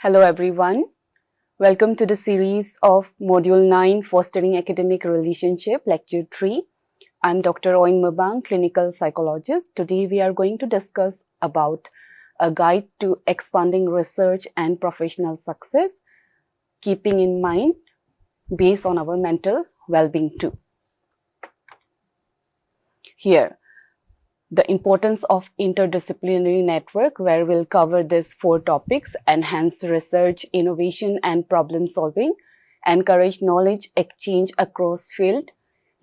Hello everyone. Welcome to the series of Module 9 Fostering Academic Relationship, Lecture 3. I'm Dr. Oin Mabang, Clinical Psychologist. Today we are going to discuss about a guide to expanding research and professional success, keeping in mind based on our mental well-being too. Here, the importance of interdisciplinary network, where we'll cover these 4 topics: enhance research, innovation and problem solving, encourage knowledge exchange across field,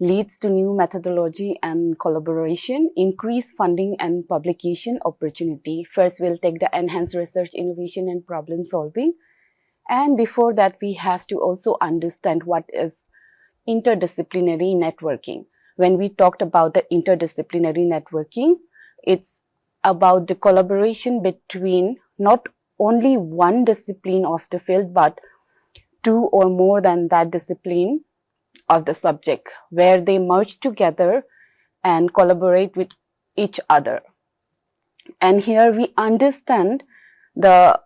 leads to new methodology and collaboration, increase funding and publication opportunity. First, we'll take the enhance research, innovation and problem solving. And before that, we have to also understand what is interdisciplinary networking. When we talked about the interdisciplinary networking, it's about the collaboration between not only one discipline of the field, but 2 or more than that discipline of the subject, where they merge together and collaborate with each other. And here we understand the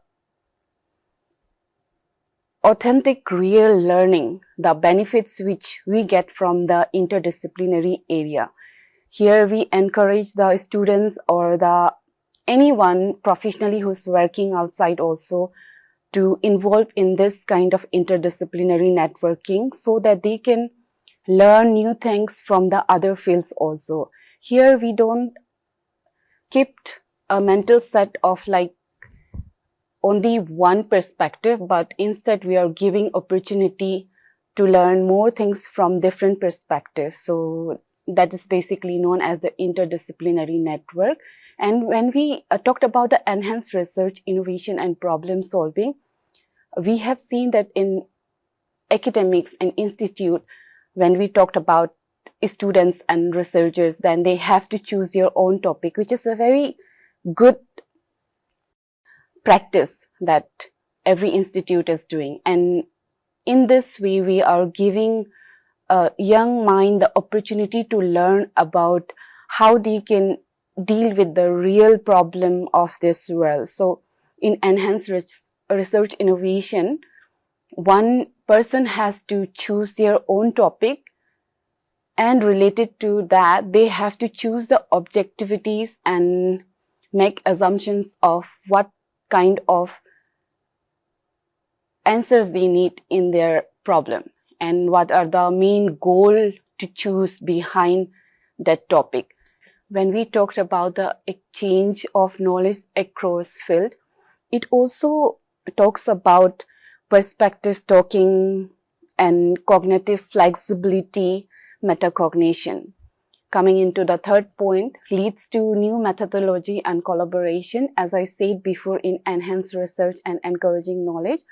authentic real learning, the benefits which we get from the interdisciplinary area. Here we encourage the students or anyone professionally who's working outside also to involve in this kind of interdisciplinary networking so that they can learn new things from the other fields also. Here we don't keep a mental set of like only one perspective, but instead we are giving opportunity to learn more things from different perspectives. So that is basically known as the interdisciplinary network. And when we talked about the enhanced research, innovation and problem solving, we have seen that in academics and institute, when we talked about students and researchers, then they have to choose your own topic, which is a very good practice that every institute is doing. And in this way, we are giving a young mind the opportunity to learn about how they can deal with the real problem of this world. So in enhanced research innovation, one person has to choose their own topic, and related to that, they have to choose the objectivities and make assumptions of what kind of answers they need in their problem and what are the main goal to choose behind that topic. When we talked about the exchange of knowledge across field, it also talks about perspective talking and cognitive flexibility, metacognition. Coming into the third point, leads to new methodology and collaboration. As I said before, in enhanced research and encouraging knowledge,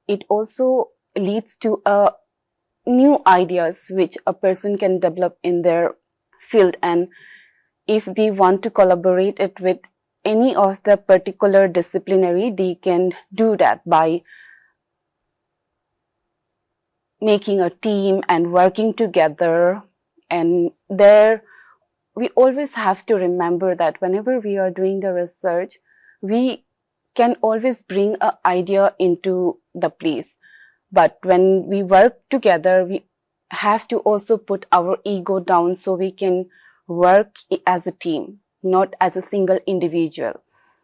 it also leads to new ideas which a person can develop in their field. And if they want to collaborate it with any of the particular disciplinary, they can do that by making a team and working together. And there, we always have to remember that whenever we are doing the research, we can always bring an idea into the place. But when we work together, we have to also put our ego down so we can work as a team, not as a single individual.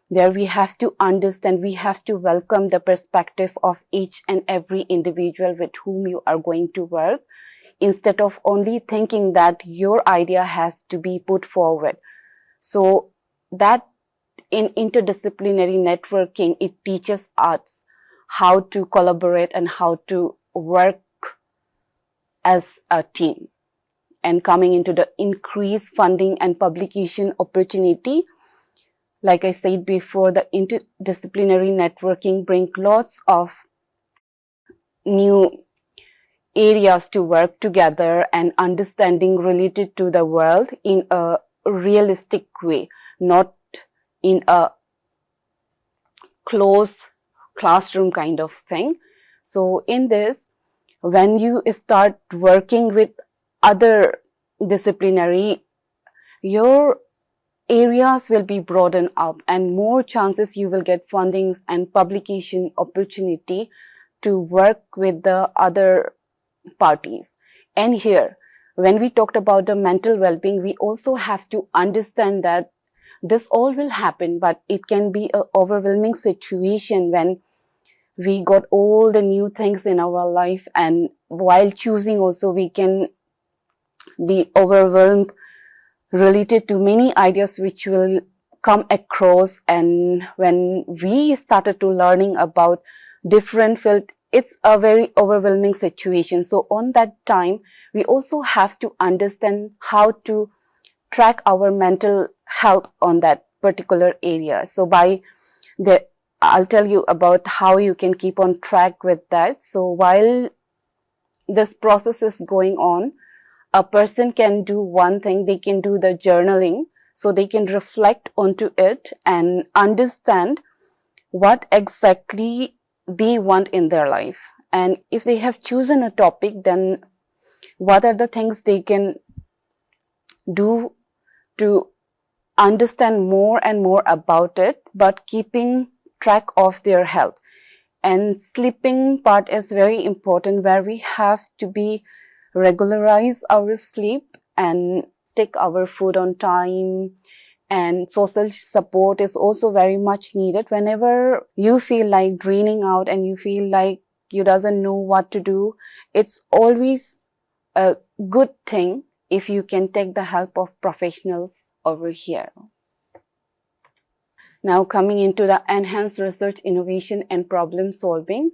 There we have to understand, we have to welcome the perspective of each and every individual with whom you are going to work, instead of only thinking that your idea has to be put forward. So that in interdisciplinary networking, it teaches us how to collaborate and how to work as a team. And coming into the increased funding and publication opportunity, like I said before, the interdisciplinary networking brings lots of new areas to work together and understanding related to the world in a realistic way, not in a closed classroom kind of thing. So in this, when you start working with other disciplinary, your areas will be broadened up and more chances you will get fundings and publication opportunity to work with the other parties. And here, when we talked about the mental well-being, we also have to understand that this all will happen, but it can be an overwhelming situation when we got all the new things in our life, and while choosing also we can be overwhelmed related to many ideas which will come across. And when we started to learning about different field, it's a very overwhelming situation. So on that time, we also have to understand how to track our mental health on that particular area. So I'll tell you about how you can keep on track with that. So while this process is going on, a person can do one thing. They can do the journaling, so they can reflect onto it and understand what exactly they want in their life. And if they have chosen a topic, then what are the things they can do to understand more and more about it, but keeping track of their health. And sleeping part is very important, where we have to be regularize our sleep and take our food on time. And social support is also very much needed. Whenever you feel like draining out and you feel like you doesn't know what to do, it's always a good thing if you can take the help of professionals over here. Now coming into the enhanced research, innovation and problem solving,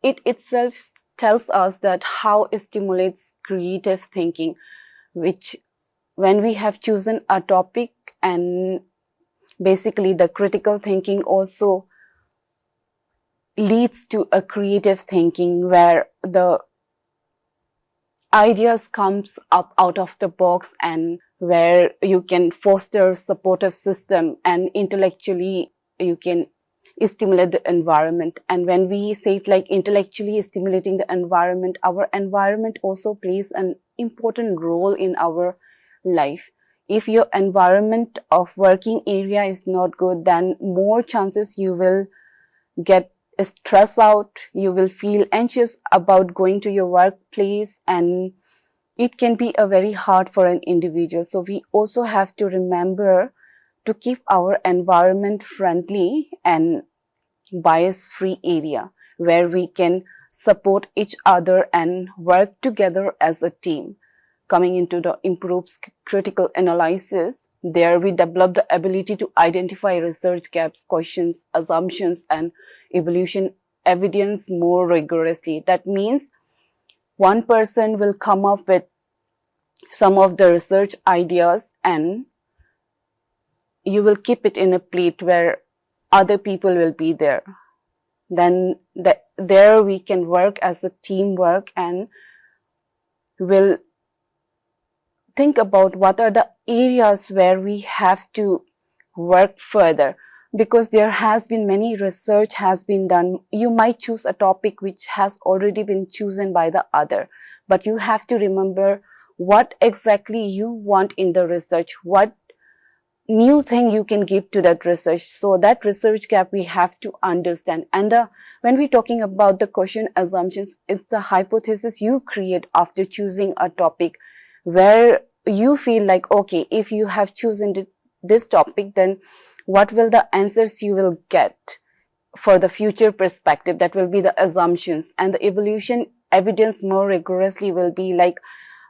it itself tells us that how it stimulates creative thinking, which when we have chosen a topic, and basically the critical thinking also leads to a creative thinking where the ideas comes up out of the box, and where you can foster supportive system and intellectually you can stimulate the environment. And when we say it like intellectually stimulating the environment, our environment also plays an important role in our life. If your environment of working area is not good, then more chances you will get stressed out, you will feel anxious about going to your workplace, and it can be a very hard for an individual. So we also have to remember to keep our environment friendly and bias-free area where we can support each other and work together as a team. Coming into the improved critical analysis, there we develop the ability to identify research gaps, questions, assumptions, and evolution evidence more rigorously. That means one person will come up with some of the research ideas and you will keep it in a plate where other people will be there. Then there we can work as a teamwork and will think about what are the areas where we have to work further, because there has been many research has been done. You might choose a topic which has already been chosen by the other, but you have to remember what exactly you want in the research, what new thing you can give to that research. So that research gap we have to understand. And when we're talking about the question assumptions, it's the hypothesis you create after choosing a topic, where you feel like, okay, if you have chosen this topic, then what will the answers you will get for the future perspective? That will be the assumptions. And the evolution evidence more rigorously will be like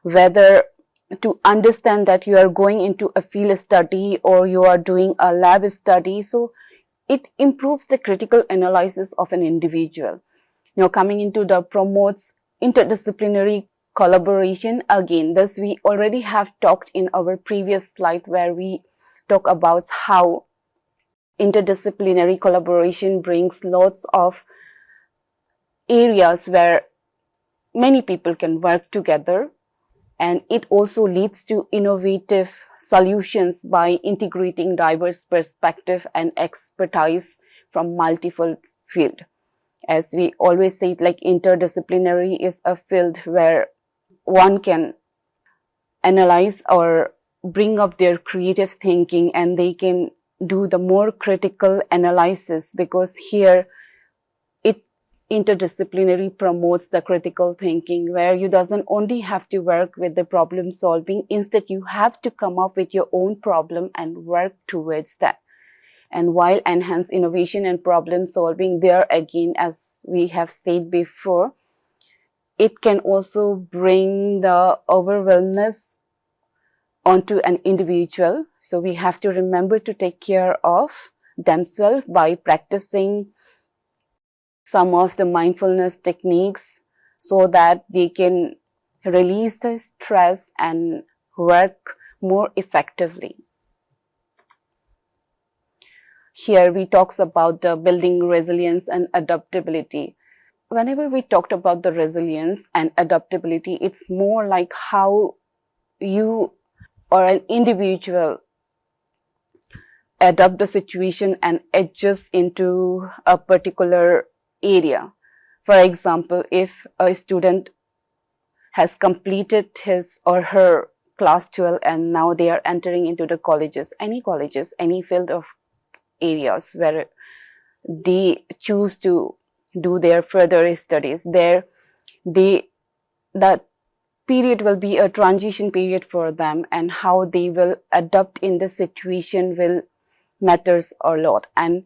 whether to understand that you are going into a field study or you are doing a lab study. So it improves the critical analysis of an individual. Now coming into the promotes interdisciplinary collaboration. Again, this we already have talked in our previous slide, where we talk about how interdisciplinary collaboration brings lots of areas where many people can work together, and it also leads to innovative solutions by integrating diverse perspective and expertise from multiple fields. As we always say, like interdisciplinary is a field where one can analyze or bring up their creative thinking, and they can do the more critical analysis, because here interdisciplinary promotes the critical thinking, where you doesn't only have to work with the problem solving, instead you have to come up with your own problem and work towards that. And while enhance innovation and problem solving, there again, as we have said before, it can also bring the overwhelmness onto an individual. So we have to remember to take care of themselves by practicing some of the mindfulness techniques, so that they can release the stress and work more effectively. Here we talks about the building resilience and adaptability. Whenever we talked about the resilience and adaptability, it's more like how you or an individual adapt the situation and adjust into a particular area. For example, if a student has completed his or her class 12 and now they are entering into the colleges, any field of areas where they choose to do their further studies, that period will be a transition period for them, and how they will adapt in the situation will matters a lot. And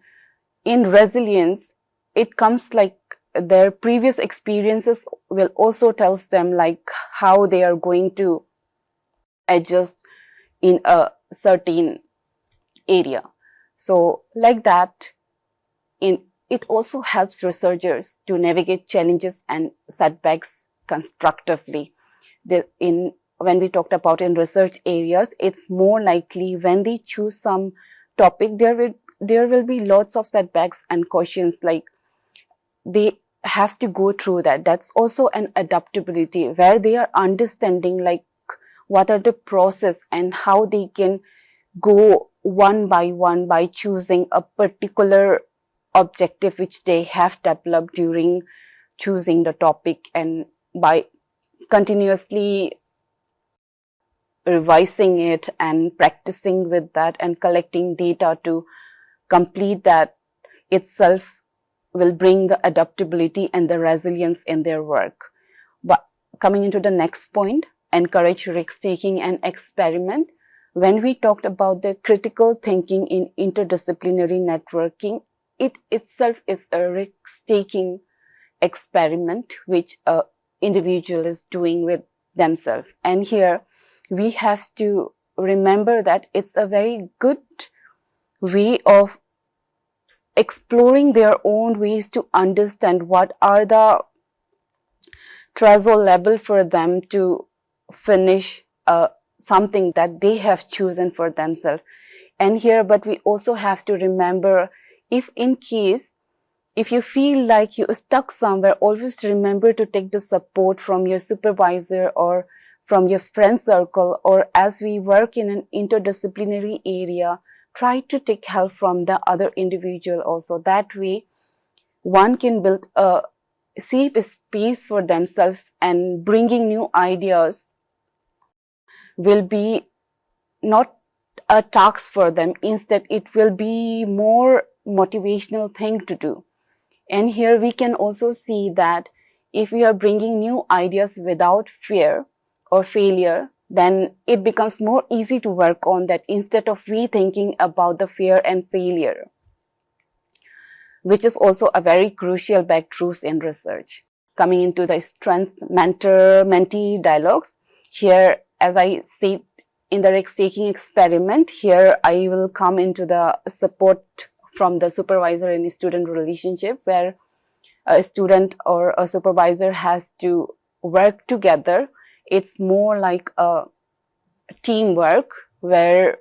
in resilience, it comes like their previous experiences will also tells them like how they are going to adjust in a certain area. So like that, it also helps researchers to navigate challenges and setbacks constructively. When we talked about in research areas, it's more likely when they choose some topic, there will be lots of setbacks and questions, like they have to go through that. That's also an adaptability, where they are understanding like what are the process and how they can go one by one by choosing a particular objective which they have developed during choosing the topic, and by continuously revising it and practicing with that and collecting data to complete that itself will bring the adaptability and the resilience in their work. But coming into the next point, encourage risk-taking and experiment. When we talked about the critical thinking in interdisciplinary networking, it itself is a risk-taking experiment which an individual is doing with themselves. And here we have to remember that it's a very good way of exploring their own ways to understand what are the threshold level for them to finish something that they have chosen for themselves. And here, but we also have to remember, if in case, if you feel like you're stuck somewhere, always remember to take the support from your supervisor or from your friend circle, or as we work in an interdisciplinary area, try to take help from the other individual also. That way, one can build a safe space for themselves, and bringing new ideas will be not a task for them. Instead, it will be more motivational thing to do. And here we can also see that if we are bringing new ideas without fear or failure, then it becomes more easy to work on that, instead of rethinking about the fear and failure, which is also a very crucial back truth in research. Coming into the strength mentor-mentee dialogues, here, as I said in the risk-taking experiment, here I will come into the support from the supervisor in a student relationship, where a student or a supervisor has to work together. It's more like a teamwork, where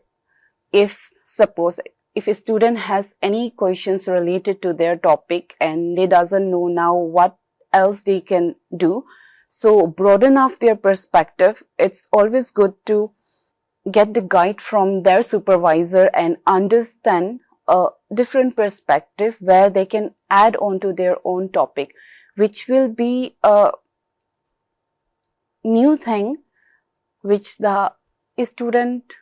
if a student has any questions related to their topic and they doesn't know now what else they can do, so broaden off their perspective. It's always good to get the guide from their supervisor and understand a different perspective where they can add on to their own topic, which will be a new thing which the student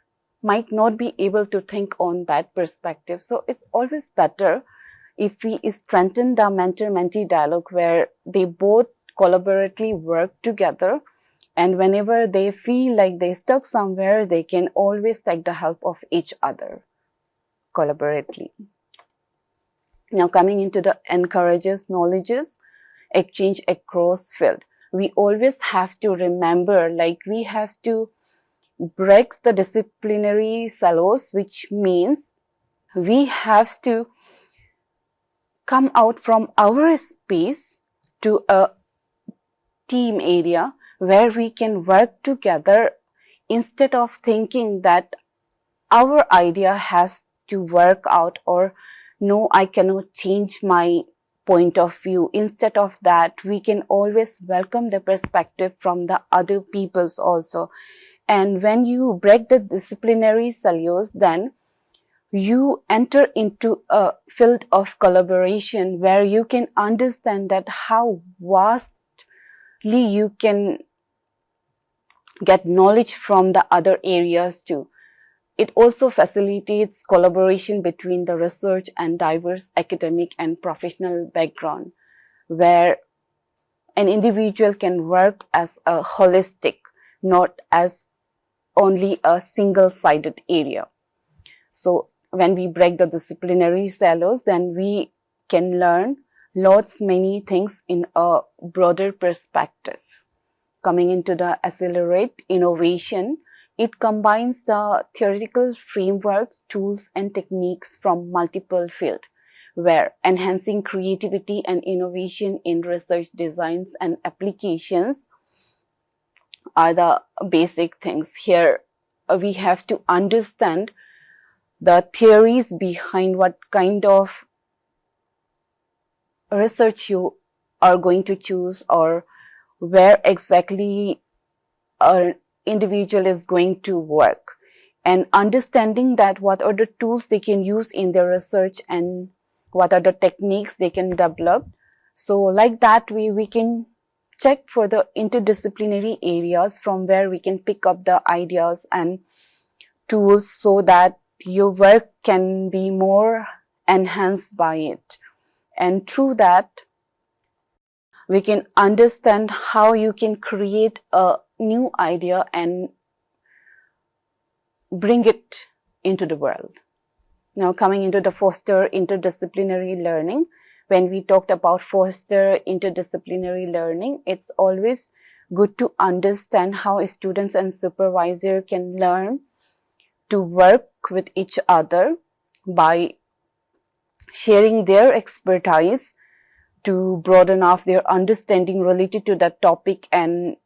might not be able to think on that perspective. So it's always better if we strengthen the mentor-mentee dialogue where they both collaboratively work together, and whenever they feel like they stuck somewhere, they can always take the help of each other collaboratively. Now coming into the encourages knowledges exchange across field. We always have to remember, like we have to break the disciplinary silos, which means we have to come out from our space to a team area where we can work together, instead of thinking that our idea has to work out, or no, I cannot change my point of view. Instead of that, we can always welcome the perspective from the other peoples also. And when you break the disciplinary silos, then you enter into a field of collaboration where you can understand that how vastly you can get knowledge from the other areas too. It also facilitates collaboration between the research and diverse academic and professional background, where an individual can work as a holistic, not as only a single-sided area. So when we break the disciplinary silos, then we can learn many things in a broader perspective. Coming into the accelerate innovation, it combines the theoretical frameworks, tools, and techniques from multiple fields, where enhancing creativity and innovation in research designs and applications are the basic things. Here, we have to understand the theories behind what kind of research you are going to choose, or where exactly an individual is going to work, and understanding that what are the tools they can use in their research and what are the techniques they can develop. So like that way we can check for the interdisciplinary areas from where we can pick up the ideas and tools, so that your work can be more enhanced by it. And through that, we can understand how you can create a new idea and bring it into the world. Now coming into the foster interdisciplinary learning, when we talked about foster interdisciplinary learning, it's always good to understand how students and supervisor can learn to work with each other by sharing their expertise to broaden off their understanding related to that topic, and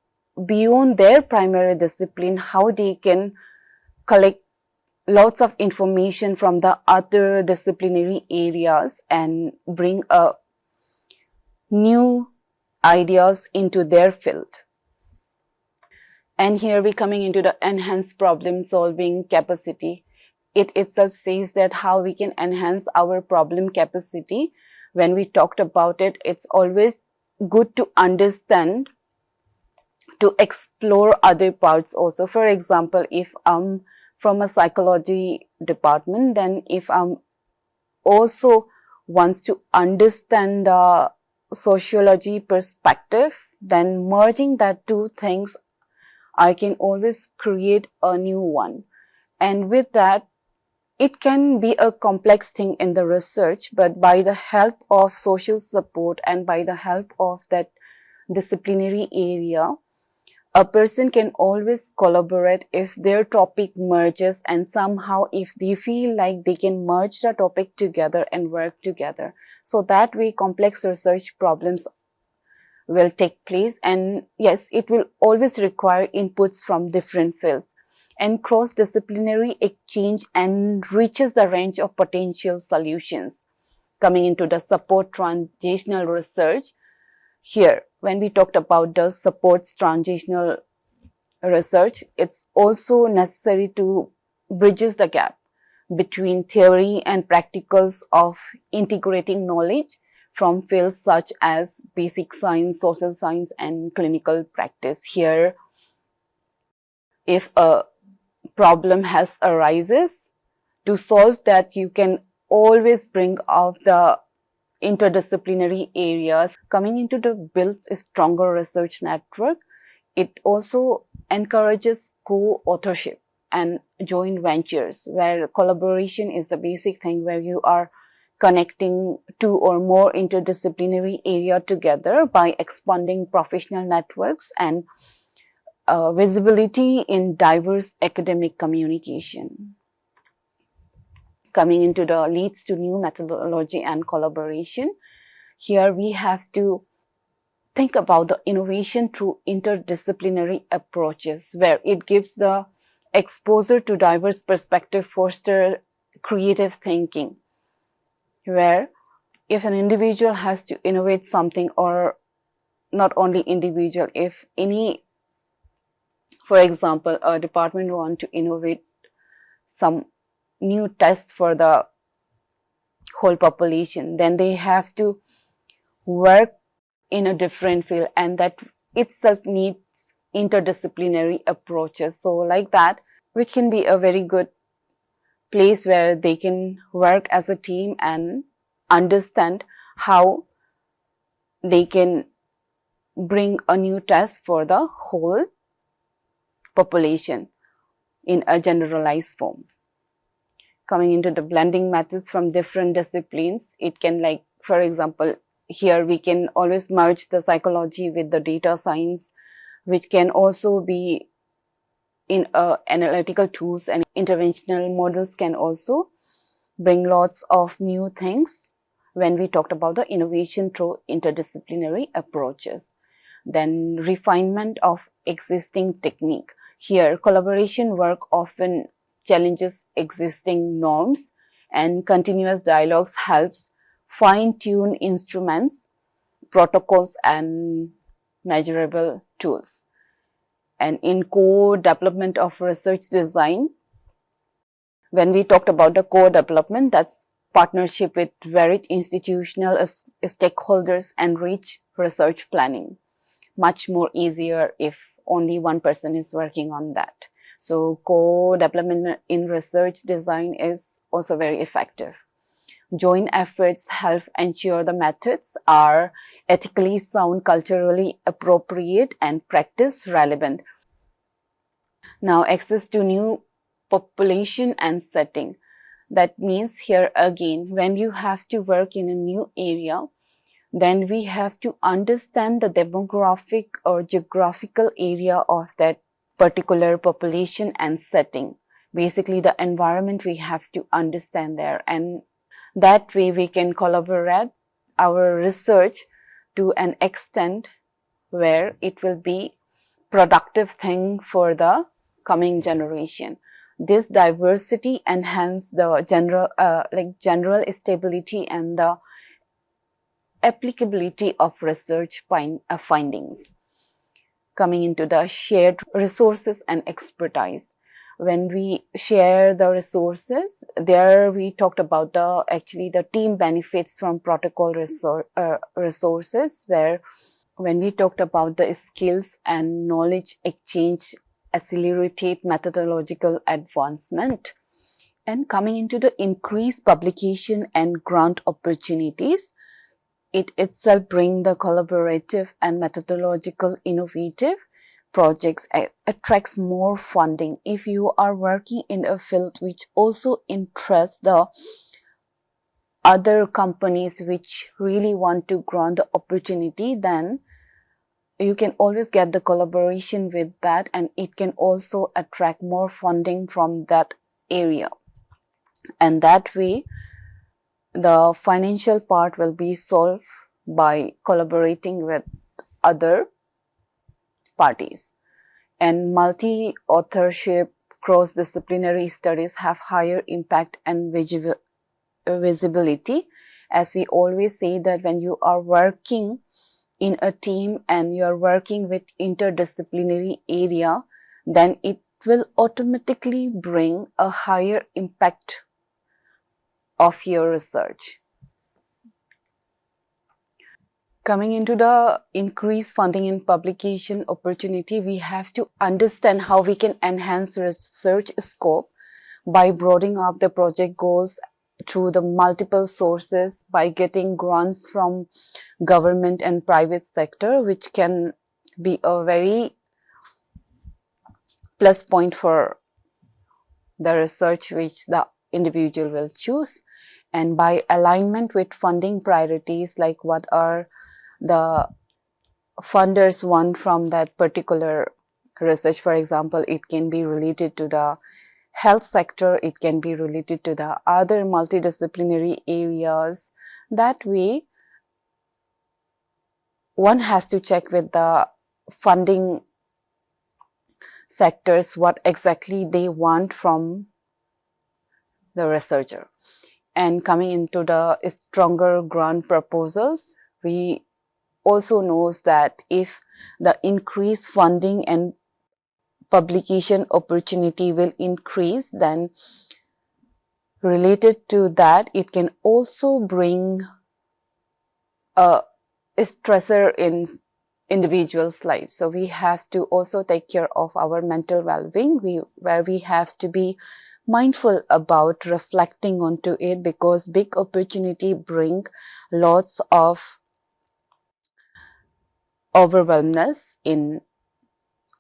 beyond their primary discipline, how they can collect lots of information from the other disciplinary areas and bring new ideas into their field. And here we're coming into the enhanced problem solving capacity. It itself says that how we can enhance our problem capacity. When we talked about it, it's always good to understand, to explore other parts also. For example, if I'm from a psychology department, then if I'm also wants to understand the sociology perspective, then merging that two things, I can always create a new one. And with that, it can be a complex thing in the research, but by the help of social support and by the help of that disciplinary area, a person can always collaborate if their topic merges, and somehow if they feel like they can merge the topic together and work together. So that way complex research problems will take place, and yes, it will always require inputs from different fields. And cross-disciplinary exchange enriches the range of potential solutions. Coming into the support translational research, here when we talked about the supports translational research, it's also necessary to bridges the gap between theory and practicals of integrating knowledge from fields such as basic science, social science, and clinical practice. Here, if a problem has arises, to solve that you can always bring out the interdisciplinary areas. Coming into the build a stronger research network, it also encourages co-authorship and joint ventures, where collaboration is the basic thing, where you are connecting two or more interdisciplinary area together by expanding professional networks and visibility in diverse academic communication. Coming into the leads to new methodology and collaboration, here we have to think about the innovation through interdisciplinary approaches, where it gives the exposure to diverse perspective, foster creative thinking, where if an individual has to innovate something, or not only individual, if any, for example, a department want to innovate some new test for the whole population, then they have to work in a different field, and that itself needs interdisciplinary approaches. So like that, which can be a very good place where they can work as a team and understand how they can bring a new test for the whole population in a generalized form. Coming into the blending methods from different disciplines, it can, like, for example, here we can always merge the psychology with the data science, which can also be in analytical tools, and interventional models can also bring lots of new things when we talked about the innovation through interdisciplinary approaches. Then refinement of existing technique. Here, collaboration work often challenges existing norms, and continuous dialogues helps fine-tune instruments, protocols, and measurable tools. And in co-development of research design, when we talked about the co-development, that's partnership with varied institutional stakeholders and rich research planning. Much more easier if only one person is working on that. So co-development in research design is also very effective. Joint efforts help ensure the methods are ethically sound, culturally appropriate, and practice relevant. Now, access to new population and setting. That means here again, when you have to work in a new area, then we have to understand the demographic or geographical area of that particular population and setting. Basically, the environment we have to understand there, and that way we can collaborate our research to an extent where it will be productive thing for the coming generation. This diversity enhance the general stability and the applicability of research findings. Coming into the shared resources and expertise. When we share the resources, there we talked about the team benefits from protocol resources, where when we talked about the skills and knowledge exchange accelerate methodological advancement. And coming into the increased publication and grant opportunities, it itself brings the collaborative and methodological innovative projects, attracts more funding. If you are working in a field which also interests the other companies which really want to grant the opportunity, then you can always get the collaboration with that, and it can also attract more funding from that area. And that way, the financial part will be solved by collaborating with other parties. And multi-authorship, cross-disciplinary studies have higher impact and visibility. As we always say that when you are working in a team and you are working with interdisciplinary area, then it will automatically bring a higher impact of your research. Coming into the increased funding and publication opportunity, we have to understand how we can enhance research scope by broadening up the project goals through the multiple sources, by getting grants from government and private sector, which can be a very plus point for the research which the individual will choose. And by alignment with funding priorities, like what are the funders want from that particular research. For example, it can be related to the health sector, it can be related to the other multidisciplinary areas. That way, one has to check with the funding sectors what exactly they want from the researcher. And coming into the stronger grant proposals, we also knows that if the increased funding and publication opportunity will increase, then related to that, it can also bring a stressor in individuals' lives. So we have to also take care of our mental well-being, where we have to be mindful about reflecting onto it, because big opportunity bring lots of overwhelmness in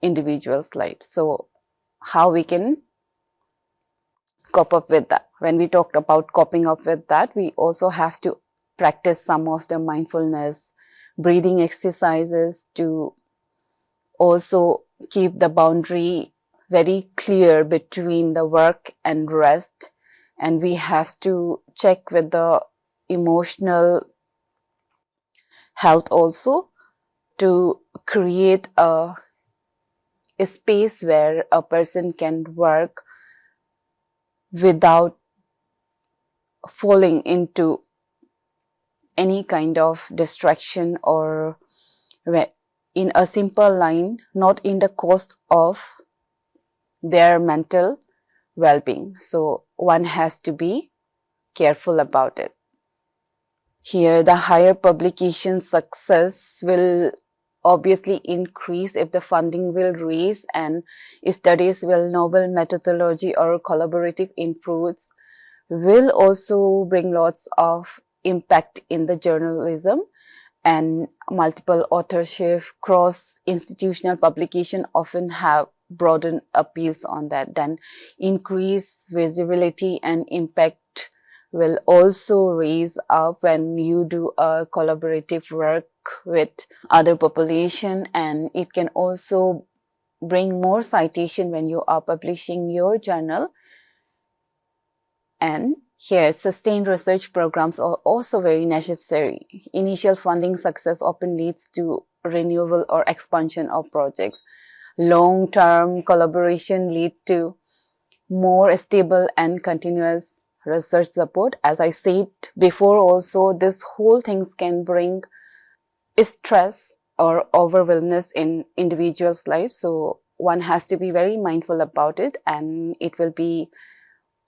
individuals' lives. So how we can cope up with that? When we talked about coping up with that, we also have to practice some of the mindfulness breathing exercises to also keep the boundary very clear between the work and rest. And we have to check with the emotional health also, to create a space where a person can work without falling into any kind of distraction, or in a simple line, not in the cost of their mental well-being. So one has to be careful about it. Here, the higher publication success will obviously increase if the funding will raise and studies will novel methodology or collaborative inputs will also bring lots of impact in the journalism, and multiple authorship, cross-institutional publication often have broadened appeals on that. Then increased visibility and impact will also raise up when you do a collaborative work with other population, and it can also bring more citation when you are publishing your journal. And here, sustained research programs are also very necessary. Initial funding success often leads to renewal or expansion of projects. Long-term collaboration lead to more stable and continuous research support. As I said before also, this whole things can bring stress or overwhelmness in individuals' lives. So one has to be very mindful about it, and it will be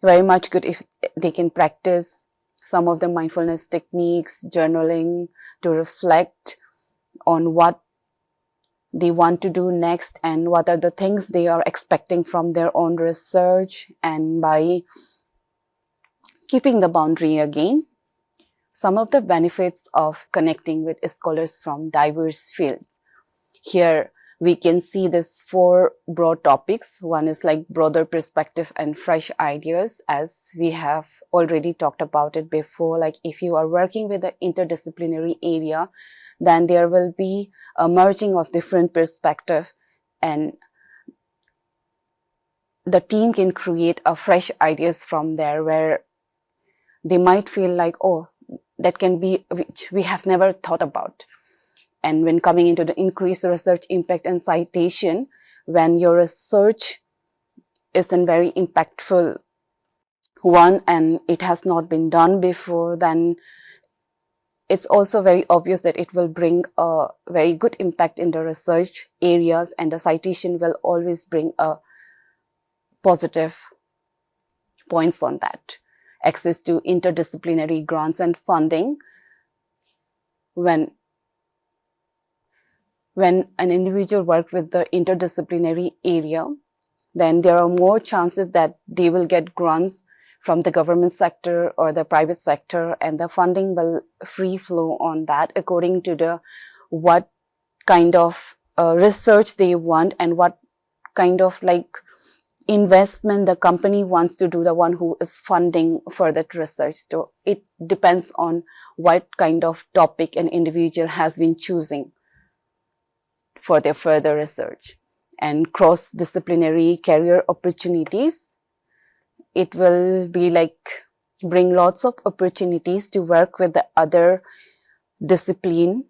very much good if they can practice some of the mindfulness techniques, journaling, to reflect on what they want to do next and what are the things they are expecting from their own research. And by keeping the boundary again, some of the benefits of connecting with scholars from diverse fields. Here we can see this 4 broad topics. One is like broader perspective and fresh ideas, as we have already talked about it before. Like if you are working with an interdisciplinary area, then there will be a merging of different perspectives, and the team can create a fresh ideas from there, where they might feel like, oh, that can be which we have never thought about. And when coming into the increased research impact and citation, when your research is a very impactful one and it has not been done before, then it's also very obvious that it will bring a very good impact in the research areas, and the citation will always bring a positive points on that. Access to interdisciplinary grants and funding. When when an individual works with the interdisciplinary area, then there are more chances that they will get grants from the government sector or the private sector, and the funding will free flow on that according to the what kind of research they want and what kind of like investment the company wants to do, the one who is funding for that research. So it depends on what kind of topic an individual has been choosing for their further research. And cross-disciplinary career opportunities, it will be like bring lots of opportunities to work with the other discipline,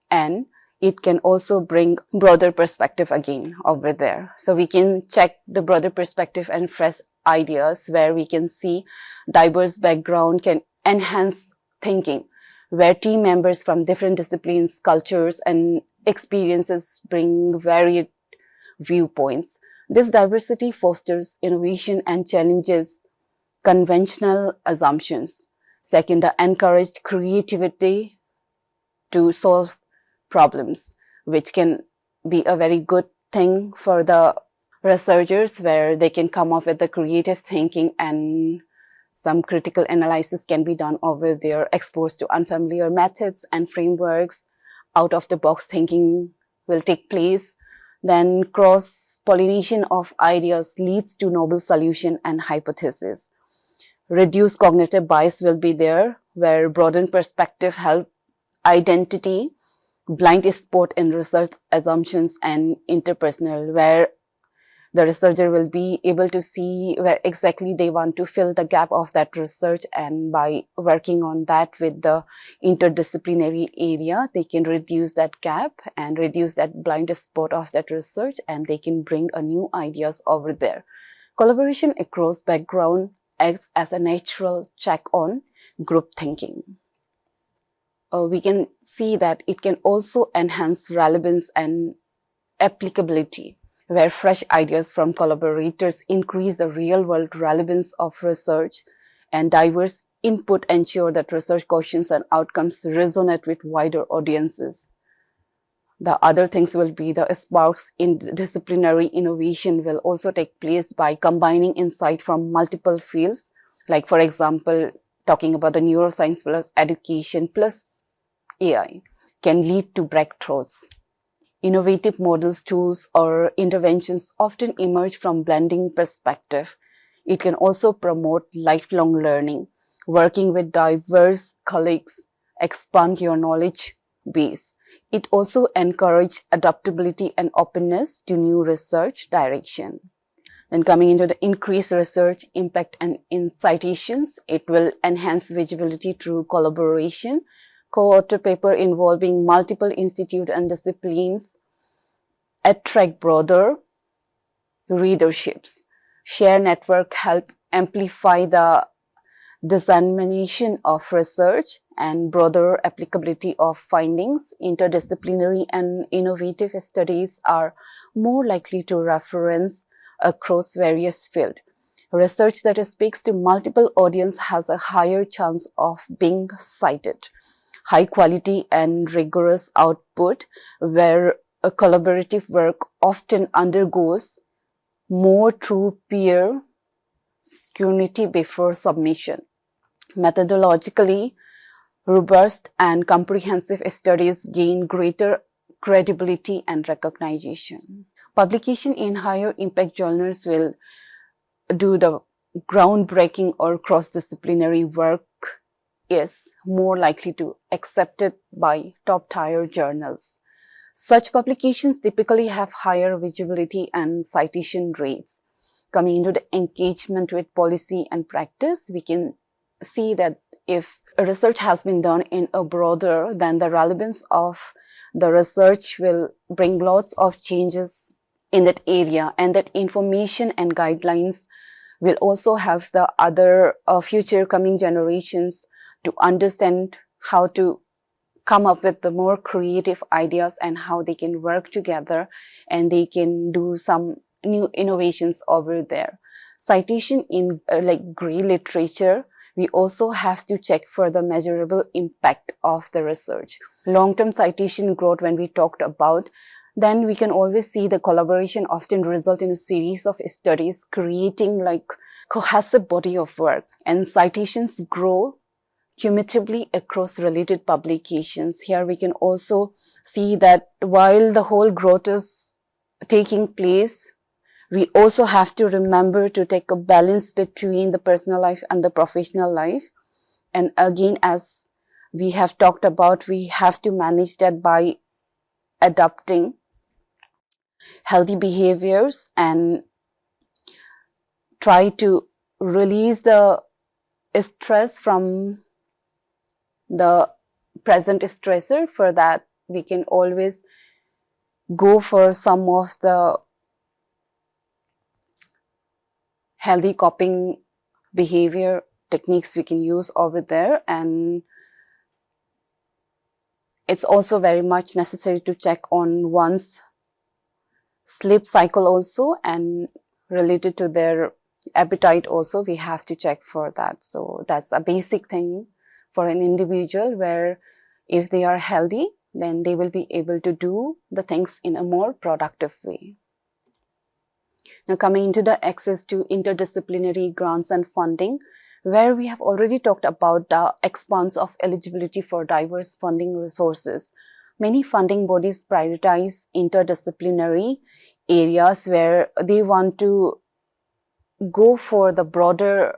and it can also bring broader perspective again over there. So we can check the broader perspective and fresh ideas, where we can see diverse background can enhance thinking, where team members from different disciplines, cultures, and experiences bring varied viewpoints. This diversity fosters innovation and challenges conventional assumptions. Second, the encouraged creativity to solve problems, which can be a very good thing for the researchers, where they can come up with the creative thinking and some critical analysis can be done over there, exposed to unfamiliar methods and frameworks. Out of the box thinking will take place. Then cross-pollination of ideas leads to novel solution and hypothesis. Reduced cognitive bias will be there, where broadened perspective help identity blind spot in research assumptions and interpersonal, where the researcher will be able to see where exactly they want to fill the gap of that research, and by working on that with the interdisciplinary area, they can reduce that gap and reduce that blind spot of that research, and they can bring a new ideas over there. Collaboration across background acts as a natural check on group thinking. We can see that it can also enhance relevance and applicability, where fresh ideas from collaborators increase the real-world relevance of research, and diverse input ensure that research questions and outcomes resonate with wider audiences. The other things will be the sparks in disciplinary innovation will also take place by combining insight from multiple fields, like for example, talking about the neuroscience plus education plus AI can lead to breakthroughs. Innovative models, tools, or interventions often emerge from blending perspective. It can also promote lifelong learning. Working with diverse colleagues expand your knowledge base. It also encourages adaptability and openness to new research direction. Then coming into the increased research impact and citations, it will enhance visibility through collaboration. Co-author paper involving multiple institutes and disciplines attract broader readerships. Share network help amplify the dissemination of research and broader applicability of findings. Interdisciplinary and innovative studies are more likely to reference across various fields. Research that speaks to multiple audiences has a higher chance of being cited. High quality and rigorous output, where a collaborative work often undergoes more through peer scrutiny before submission. Methodologically, robust and comprehensive studies gain greater credibility and recognition. Publication in higher impact journals will do the groundbreaking or cross-disciplinary work is more likely to accepted by top-tier journals. Such publications typically have higher visibility and citation rates. Coming into the engagement with policy and practice, we can see that if research has been done in a broader, then the relevance of the research will bring lots of changes in that area, and that information and guidelines will also help the other future coming generations to understand how to come up with the more creative ideas and how they can work together and they can do some new innovations over there. Citation in like grey literature we also have to check for the measurable impact of the research. Long-term citation growth, when we talked about, then we can always see the collaboration often result in a series of studies creating like cohesive body of work, and citations grow cumulatively across related publications. Here we can also see that while the whole growth is taking place, we also have to remember to take a balance between the personal life and the professional life. And again, as we have talked about, we have to manage that by adopting healthy behaviors and try to release the stress from the present stressor. For that, we can always go for some of the healthy coping behavior techniques we can use over there. And it's also very much necessary to check on one's sleep cycle also, and related to their appetite also, we have to check for that. So that's a basic thing for an individual, where if they are healthy, then they will be able to do the things in a more productive way. Now, coming into the access to interdisciplinary grants and funding, where we have already talked about the expanse of eligibility for diverse funding resources. Many funding bodies prioritize interdisciplinary areas where they want to go for the broader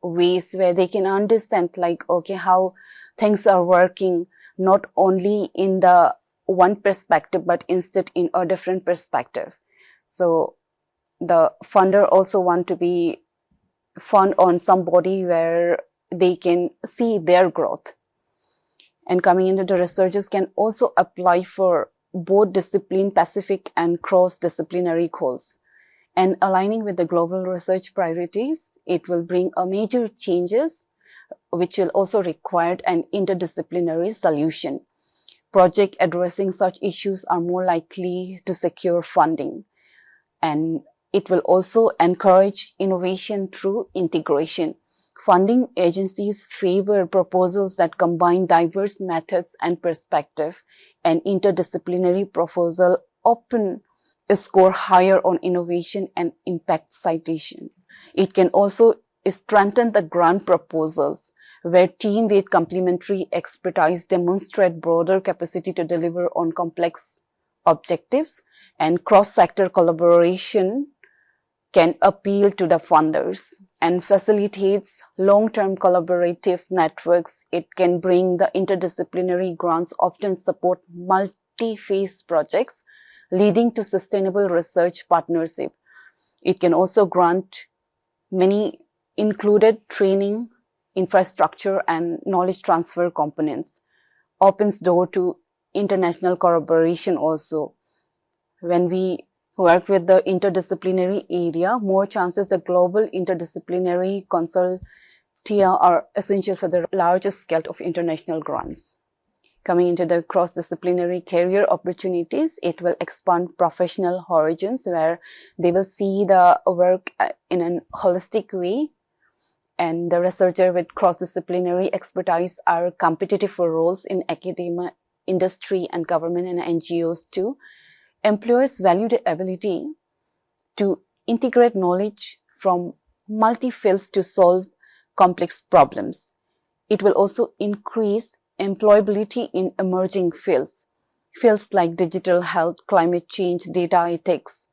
ways where they can understand like, okay, how things are working, not only in the one perspective, but instead in a different perspective. So the funder also want to be fund on somebody where they can see their growth. And coming into the researchers can also apply for both discipline specific and cross-disciplinary goals. And aligning with the global research priorities, it will bring a major changes, which will also require an interdisciplinary solution. Projects addressing such issues are more likely to secure funding. And it will also encourage innovation through integration. Funding agencies favor proposals that combine diverse methods and perspective, and interdisciplinary proposal often score higher on innovation and impact citation. It can also strengthen the grant proposals, where team with complementary expertise demonstrate broader capacity to deliver on complex objectives, and cross-sector collaboration can appeal to the funders and facilitates long-term collaborative networks. It can bring the interdisciplinary grants often support multi-phase projects, leading to sustainable research partnership. It can also grant many included training, infrastructure, and knowledge transfer components. Opens door to international collaboration also. When we work with the interdisciplinary area, more chances the global interdisciplinary consortia are essential for the larger scale of international grants. Coming into the cross-disciplinary career opportunities, it will expand professional horizons, where they will see the work in a holistic way. And the researcher with cross-disciplinary expertise are competitive for roles in academia, industry, and government and NGOs too. Employers value the ability to integrate knowledge from multi-fields to solve complex problems. It will also increase employability in emerging fields. Fields like digital health, climate change, data ethics,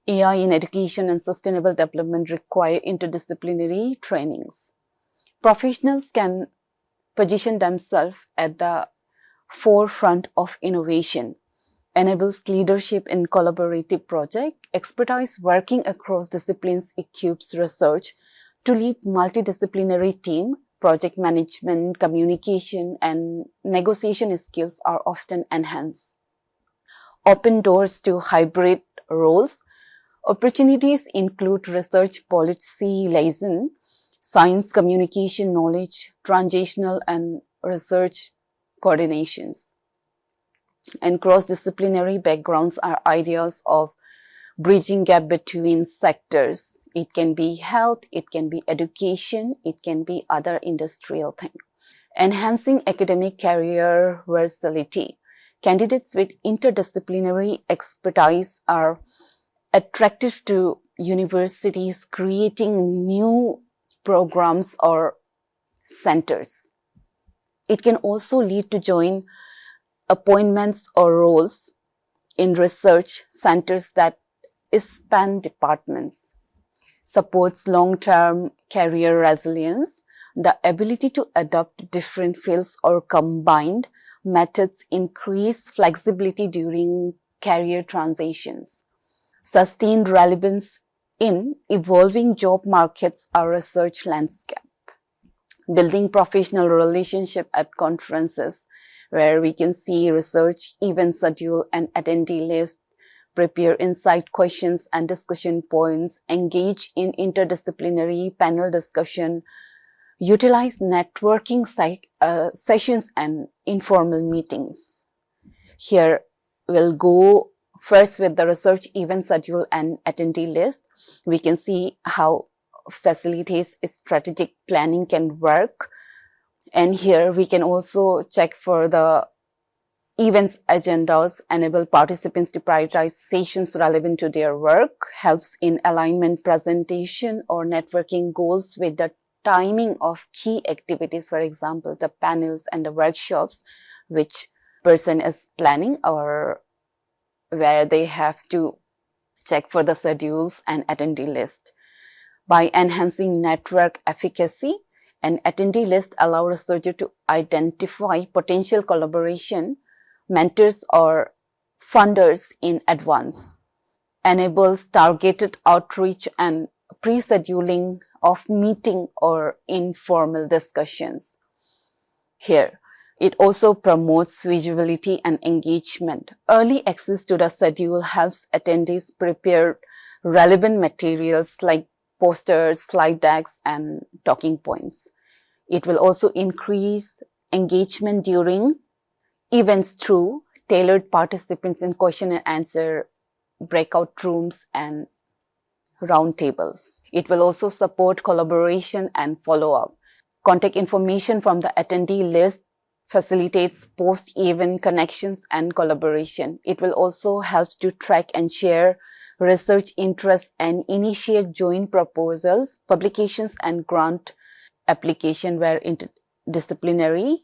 AI in education, and sustainable development require interdisciplinary trainings. Professionals can position themselves at the forefront of innovation, enables leadership in collaborative projects. Expertise working across disciplines equips research to lead multidisciplinary team. Project management, communication, and negotiation skills are often enhanced. Open doors to hybrid roles. Opportunities include research policy liaison, science communication knowledge, translational and research coordinations. And cross-disciplinary backgrounds are ideas of bridging gap between sectors. It can be health, it can be education, it can be other industrial things. Enhancing academic career versatility. Candidates with interdisciplinary expertise are attractive to universities creating new programs or centers. It can also lead to join appointments or roles in research centers that span departments. Supports long-term career resilience. The ability to adopt different fields or combined methods increase flexibility during career transitions. Sustained relevance in evolving job markets or research landscape. Building professional relationship at conferences, where we can see research event schedule and attendee list, prepare insight questions and discussion points, engage in interdisciplinary panel discussion, utilize networking sessions and informal meetings. Here we'll go first with the research event schedule and attendee list. We can see how facilitates strategic planning can work. And here we can also check for the events agendas, enable participants to prioritize sessions relevant to their work, helps in alignment presentation or networking goals with the timing of key activities, for example, the panels and the workshops which person is planning, or where they have to check for the schedules and attendee list. By enhancing network efficacy, an attendee list allows researchers to identify potential collaboration, mentors or funders in advance, enables targeted outreach and pre-scheduling of meeting or informal discussions. Here, it also promotes visibility and engagement. Early access to the schedule helps attendees prepare relevant materials like posters, slide decks, and talking points. It will also increase engagement during events through tailored participants in question and answer, breakout rooms, and roundtables. It will also support collaboration and follow-up. Contact information from the attendee list facilitates post-event connections and collaboration. It will also help to track and share research interests and initiate joint proposals, publications, and grant application where interdisciplinary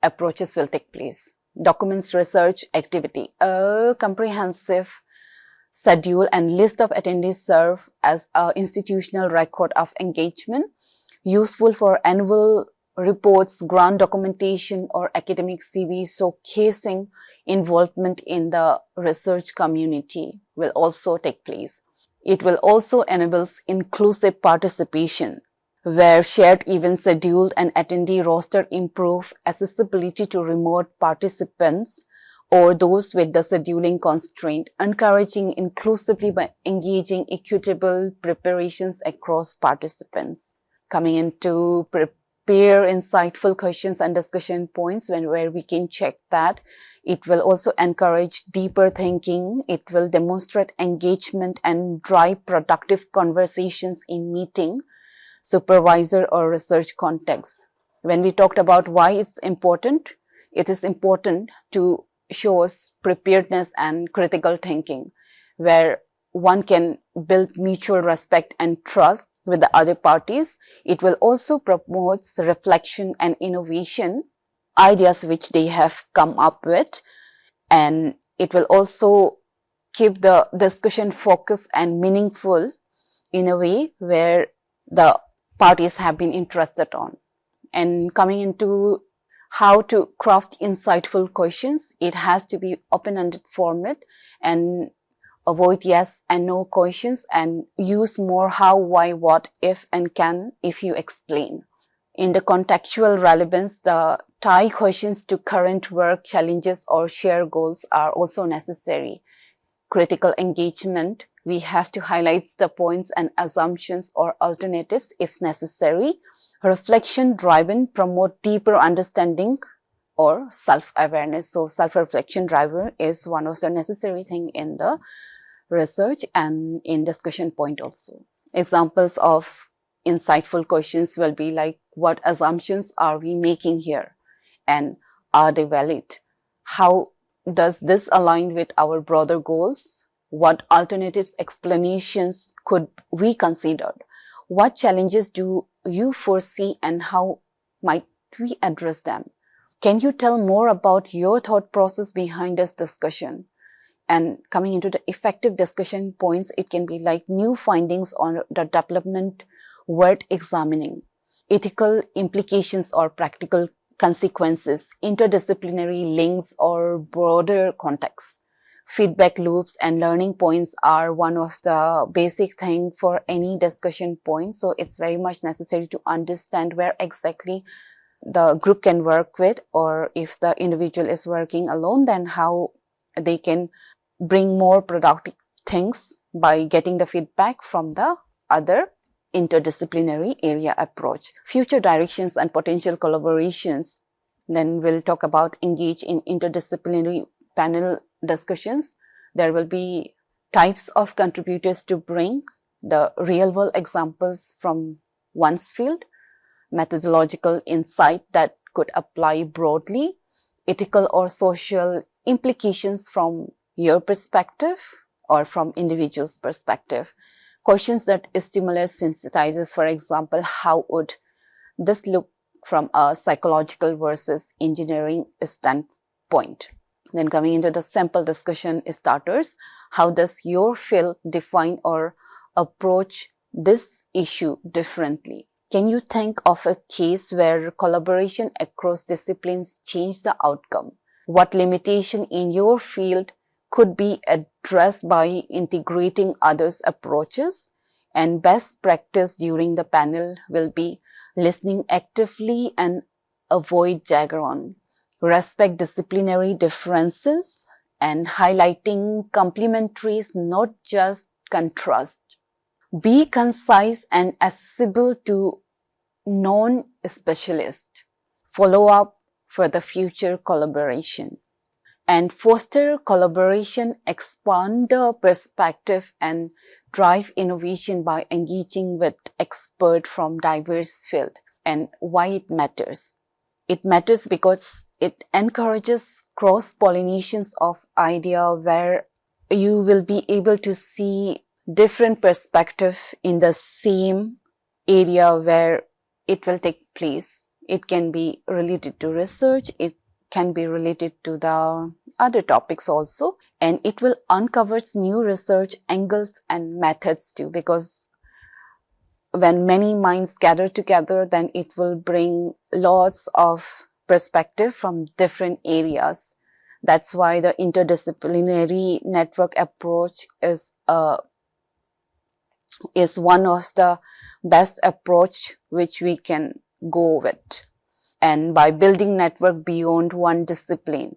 approaches will take place. Documents research activity. A comprehensive schedule and list of attendees serve as an institutional record of engagement, useful for annual reports, grant documentation, or academic CVs, showcasing involvement in the research community will also take place. It will also enable inclusive participation, where shared events scheduled and attendee roster improve accessibility to remote participants or those with the scheduling constraint, encouraging inclusively by engaging equitable preparations across participants. Coming into prepare insightful questions and discussion points, where we can check that. It will also encourage deeper thinking. It will demonstrate engagement and drive productive conversations in meeting, supervisor, or research context. When we talked about why it's important, it is important to show us preparedness and critical thinking, where one can build mutual respect and trust with the other parties. It will also promote reflection and innovation, ideas which they have come up with, and it will also keep the discussion focused and meaningful in a way where the parties have been interested on. And coming into how to craft insightful questions, it has to be open-ended format and avoid yes and no questions, and use more how, why, what, if, and can if you explain. In the contextual relevance, the tie questions to current work challenges or share goals are also necessary. Critical engagement, we have to highlight the points and assumptions or alternatives if necessary. Reflection driven, promote deeper understanding or self-awareness. So self-reflection driven is one of the necessary thing in the research and in discussion point also. Examples of insightful questions will be like, what assumptions are we making here? And are they valid? How does this align with our broader goals? What alternative explanations could we consider? What challenges do you foresee and how might we address them? Can you tell more about your thought process behind this discussion? And coming into the effective discussion points, it can be like new findings on the development worth examining, ethical implications or practical consequences, interdisciplinary links or broader contexts. Feedback loops and learning points are one of the basic thing for any discussion point. So it's very much necessary to understand where exactly the group can work with, or if the individual is working alone, then how they can bring more productive things by getting the feedback from the other interdisciplinary area approach. Future directions and potential collaborations. Then we'll talk about engage in interdisciplinary panel discussions. There will be types of contributors to bring the real world examples from one's field, methodological insight that could apply broadly, ethical or social implications from your perspective or from individual's perspective. Questions that stimulate sensitizes, for example, how would this look from a psychological versus engineering standpoint? Then coming into the sample discussion starters, how does your field define or approach this issue differently? Can you think of a case where collaboration across disciplines changed the outcome? What limitation in your field could be addressed by integrating others' approaches? And best practice during the panel will be listening actively and avoid jargon, respect disciplinary differences, and highlighting complementaries, not just contrast. Be concise and accessible to non-specialists. Follow up for the future collaboration. And foster collaboration, expand the perspective and drive innovation by engaging with experts from diverse fields. And why it matters? It matters because it encourages cross-pollinations of idea where you will be able to see different perspectives in the same area where it will take place. It can be related to research, it can be related to the other topics also, and it will uncover new research angles and methods too, because when many minds gather together, then it will bring lots of perspective from different areas. That's why the interdisciplinary network approach is one of the best approach which we can go with. And by building network beyond one discipline,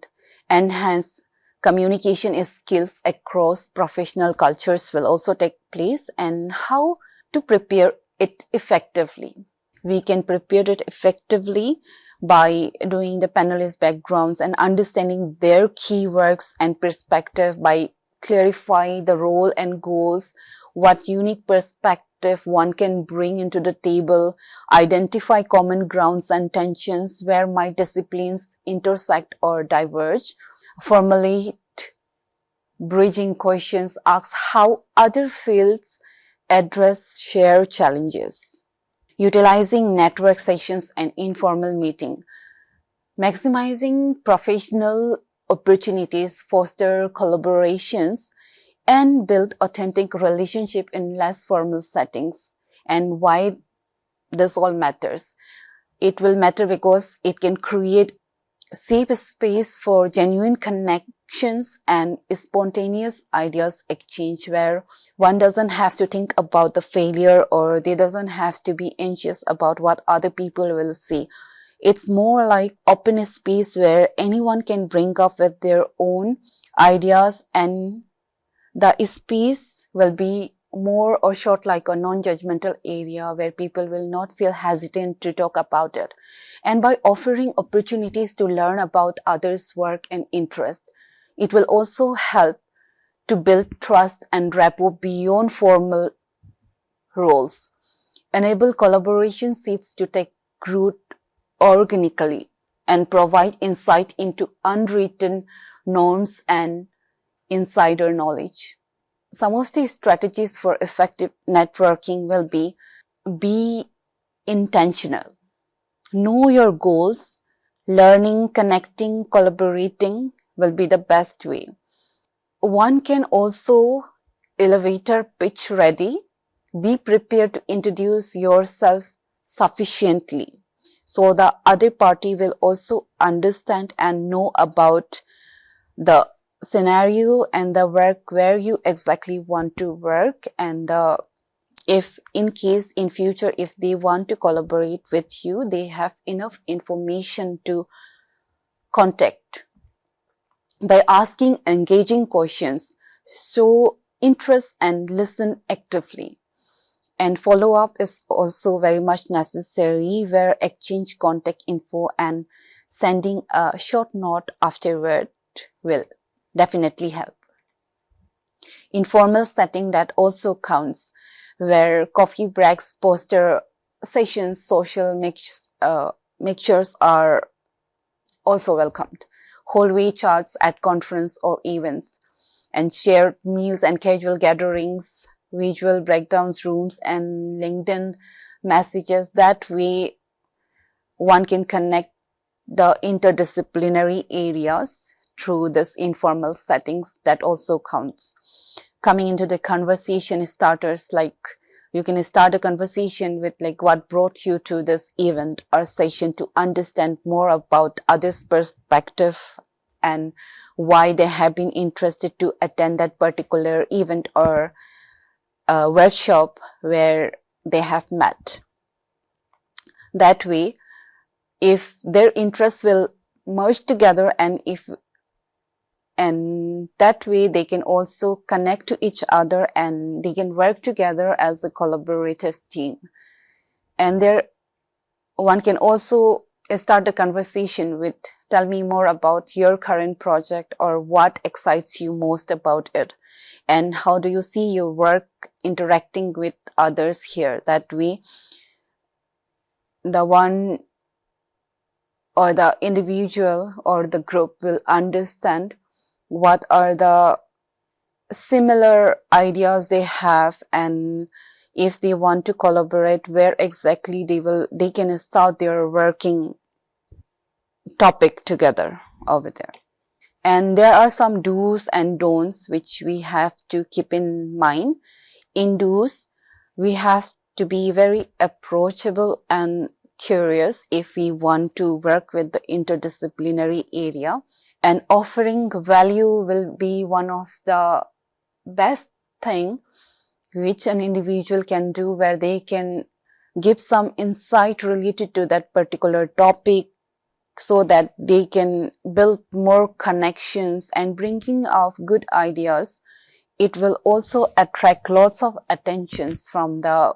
enhance communication skills across professional cultures will also take place, and how to prepare it effectively. We can prepare it effectively by doing the panelist backgrounds and understanding their key works and perspective, by clarifying the role and goals, what unique perspective one can bring into the table, identify common grounds and tensions where my disciplines intersect or diverge, formulate bridging questions, ask how other fields address shared challenges, utilizing network sessions and informal meeting, maximizing professional opportunities, foster collaborations, and build authentic relationship in less formal settings. And why this all matters? It will matter because it can create safe space for genuine connections and spontaneous ideas exchange, where one doesn't have to think about the failure, or they doesn't have to be anxious about what other people will say. It's more like open space where anyone can bring up with their own ideas, and the space will be more or short like a non-judgmental area where people will not feel hesitant to talk about it. And by offering opportunities to learn about others' work and interest, it will also help to build trust and rapport beyond formal roles, enable collaboration seeds to take root organically, and provide insight into unwritten norms and insider knowledge. Some of the strategies for effective networking will be intentional. Know your goals. Learning, connecting, collaborating will be the best way. One can also elevator pitch ready. Be prepared to introduce yourself sufficiently so the other party will also understand and know about the scenario and the work where you exactly want to work, and if in case in future if they want to collaborate with you, they have enough information to contact. By asking engaging questions, show interest and listen actively. And follow-up is also very much necessary, where exchange contact info and sending a short note afterward will definitely help. Informal setting, that also counts, where coffee breaks, poster sessions, social mixtures are also welcomed. Hallway chats at conference or events, and shared meals and casual gatherings, visual breakdowns rooms and LinkedIn messages. That way one can connect the interdisciplinary areas through this informal settings. That also counts. Coming into the conversation starters, like you can start a conversation with like what brought you to this event or session, to understand more about others' perspective and why they have been interested to attend that particular event or workshop where they have met. That way, if their interests will merge together, and that way they can also connect to each other and they can work together as a collaborative team. And there one can also start a conversation with, tell me more about your current project, or what excites you most about it, and how do you see your work interacting with others here. That way the one or the individual or the group will understand what are the similar ideas they have, and if they want to collaborate, where exactly they can start their working topic together over there. And there are some do's and don'ts which we have to keep in mind. In do's, we have to be very approachable and curious if we want to work with the interdisciplinary area, and offering value will be one of the best thing which an individual can do, where they can give some insight related to that particular topic, so that they can build more connections and bringing of good ideas. It will also attract lots of attentions from the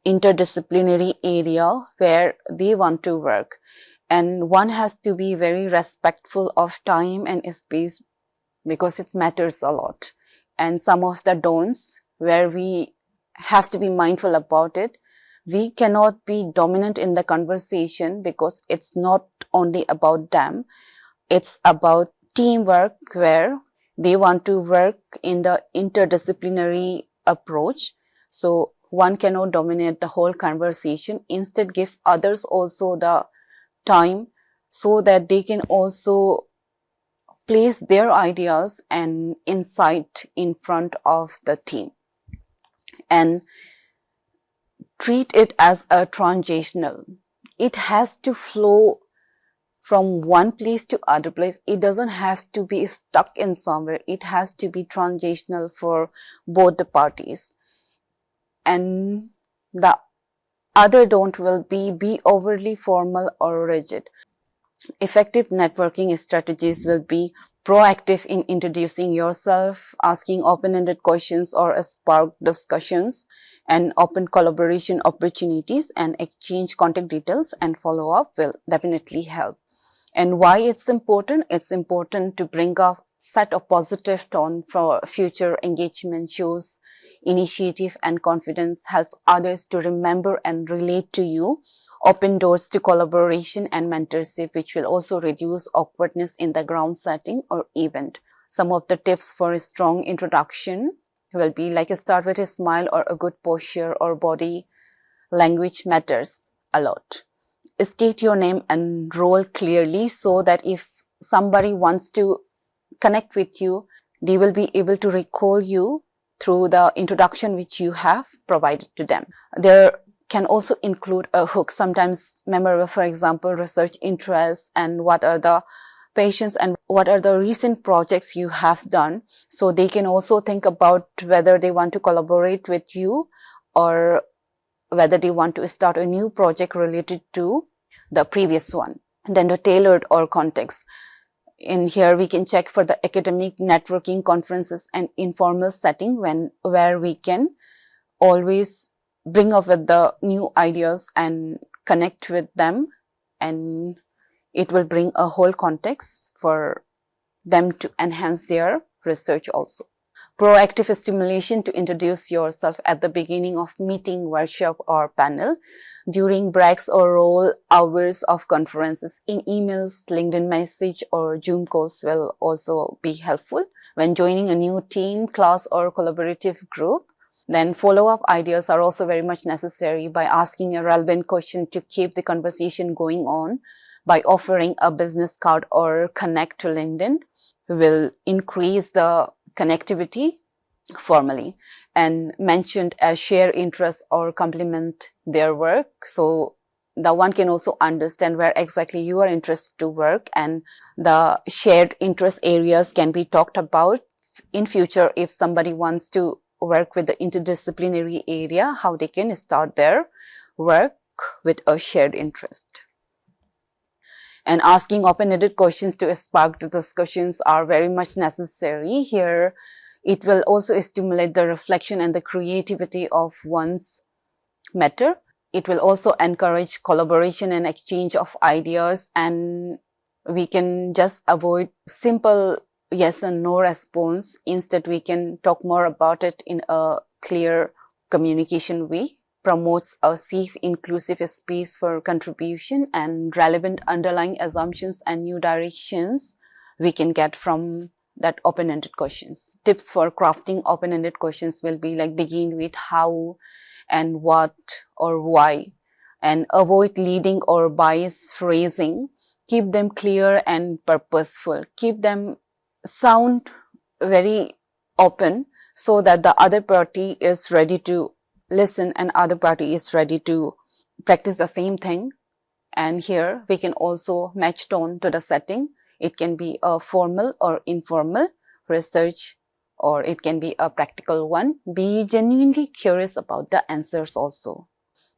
interdisciplinary area where they want to work. And one has to be very respectful of time and space, because it matters a lot. And some of the don'ts where we have to be mindful about it, we cannot be dominant in the conversation, because it's not only about them, it's about teamwork, where they want to work in the interdisciplinary approach. So one cannot dominate the whole conversation. Instead, give others also the time so that they can also place their ideas and insight in front of the team. And treat it as a transitional. It has to flow from one place to other place. It doesn't have to be stuck in somewhere. It has to be transitional for both the parties. And the other don't will be overly formal or rigid. Effective networking strategies will be proactive in introducing yourself, asking open-ended questions or spark discussions, and open collaboration opportunities, and exchange contact details and follow-up will definitely help. And why it's important? It's important to bring up set a positive tone for future engagement, shows initiative and confidence, help others to remember and relate to you, open doors to collaboration and mentorship, which will also reduce awkwardness in the ground setting or event. Some of the tips for a strong introduction will be like start with a smile or a good posture, or body language matters a lot. State your name and role clearly so that if somebody wants to connect with you, they will be able to recall you through the introduction which you have provided to them. There can also include a hook, sometimes memorable, for example, research interests and what are the patients and what are the recent projects you have done. So they can also think about whether they want to collaborate with you or whether they want to start a new project related to the previous one. And then the tailored or context. In here, we can check for the academic, networking, conferences, and informal setting where we can always bring up with the new ideas and connect with them, and it will bring a whole context for them to enhance their research also. Proactive stimulation to introduce yourself at the beginning of meeting, workshop, or panel, during breaks or roll hours of conferences, in emails, LinkedIn message, or Zoom calls will also be helpful. When joining a new team, class, or collaborative group, then follow-up ideas are also very much necessary by asking a relevant question to keep the conversation going on. By offering a business card or connect to LinkedIn, will increase the connectivity formally, and mentioned as share interests or complement their work. So the one can also understand where exactly you are interested to work, and the shared interest areas can be talked about in future. If somebody wants to work with the interdisciplinary area, how they can start their work with a shared interest. And asking open-ended questions to spark the discussions are very much necessary. Here, it will also stimulate the reflection and the creativity of one's matter. It will also encourage collaboration and exchange of ideas, and we can just avoid simple yes and no response. Instead, we can talk more about it in a clear communication way. Promotes a safe, inclusive space for contribution and relevant underlying assumptions and new directions we can get from that open-ended questions. Tips for crafting open-ended questions will be like begin with how and what or why, and avoid leading or biased phrasing. Keep them clear and purposeful. Keep them sound very open so that the other party is ready to listen and other party is ready to practice the same thing. And here we can also match tone to the setting. It can be a formal or informal research, or it can be a practical one. Be genuinely curious about the answers also.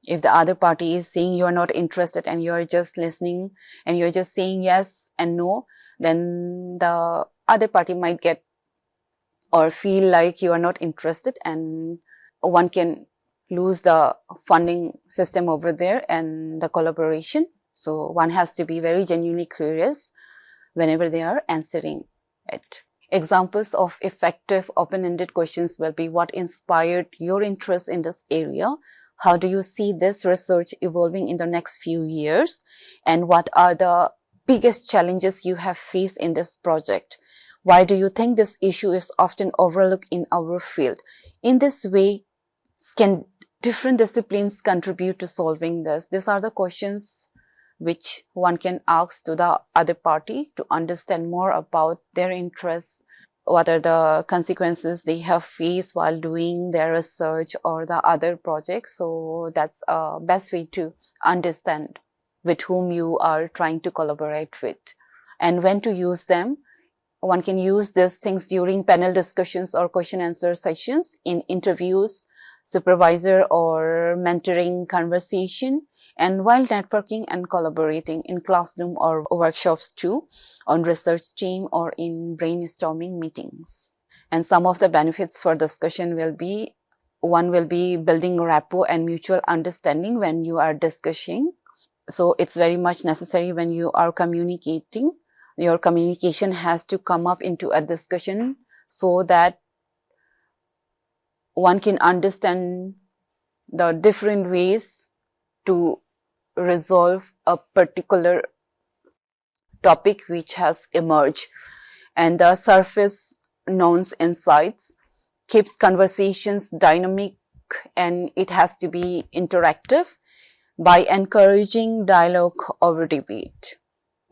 If the other party is saying you are not interested and you are just listening and you're just saying yes and no, then the other party might get or feel like you are not interested, and one can lose the funding system over there and the collaboration. So one has to be very genuinely curious whenever they are answering it. Examples of effective open-ended questions will be: what inspired your interest in this area? How do you see this research evolving in the next few years? And what are the biggest challenges you have faced in this project? Why do you think this issue is often overlooked in our field? In this way, can different disciplines contribute to solving this? These are the questions which one can ask to the other party to understand more about their interests, what are the consequences they have faced while doing their research or the other projects. So that's a best way to understand with whom you are trying to collaborate with, and when to use them. One can use these things during panel discussions or question answer sessions, in interviews, supervisor or mentoring conversation, and while networking and collaborating in classroom or workshops too, on research team or in brainstorming meetings. And some of the benefits for discussion will be: one will be building rapport and mutual understanding when you are discussing. So it's very much necessary when you are communicating. Your communication has to come up into a discussion so that one can understand the different ways to resolve a particular topic which has emerged, and the surface nouns insights keeps conversations dynamic, and it has to be interactive by encouraging dialogue over debate.